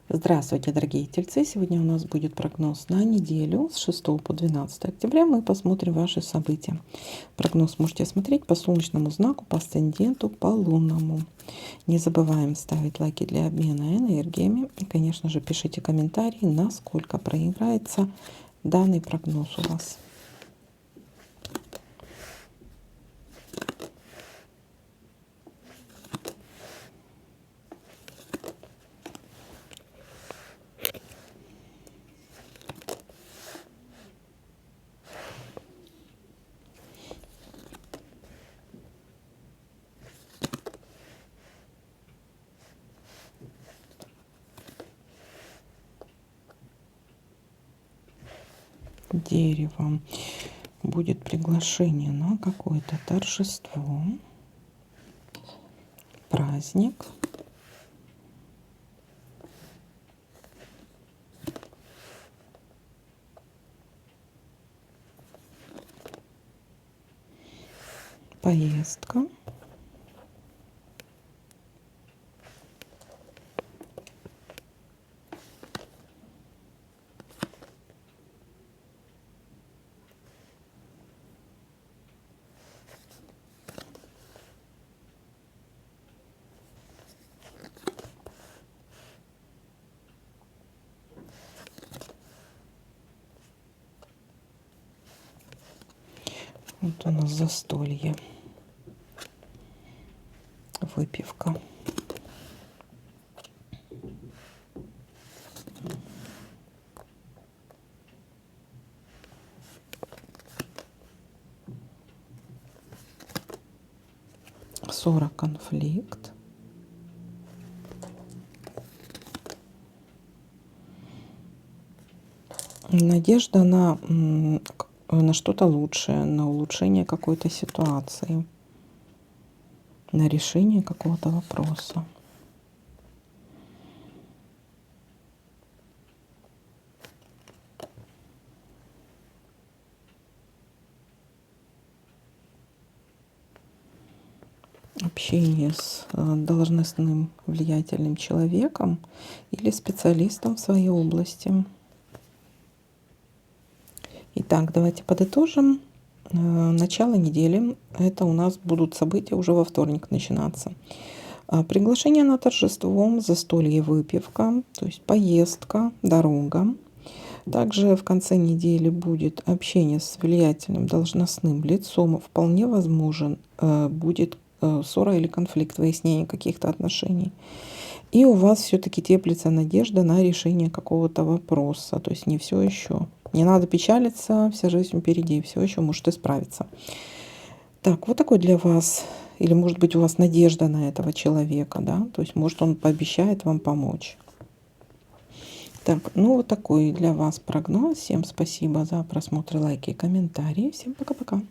Здравствуйте, дорогие тельцы! Сегодня у нас будет прогноз на неделю с 6 по 12 октября. Мы посмотрим ваши события. Прогноз можете смотреть по солнечному знаку, по асценденту, по лунному. Не забываем ставить лайки для обмена энергиями. И, конечно же, пишите комментарии, насколько проиграется данный прогноз у вас. Дерево. Будет приглашение на какое-то торжество, праздник. Поездка. Вот у нас застолье, выпивка. Ссора, конфликт. Надежда на что-то лучшее, на улучшение какой-то ситуации, на решение какого-то вопроса. Общение с должностным влиятельным человеком или специалистом в своей области. Итак, давайте подытожим. Начало недели. Это у нас будут события уже во вторник начинаться. Приглашение на торжество, застолье, выпивка, то есть поездка, дорога. Также в конце недели будет общение с влиятельным должностным лицом. Вполне возможен будет ссора или конфликт, выяснение каких-то отношений. И у вас все-таки теплится надежда на решение какого-то вопроса. То есть не все еще. Не надо печалиться, вся жизнь впереди, все еще может исправиться. Так, вот такой для вас, или может быть у вас надежда на этого человека, да, то есть может он пообещает вам помочь. Так, ну вот такой для вас прогноз. Всем спасибо за просмотр, лайки и комментарии. Всем пока-пока.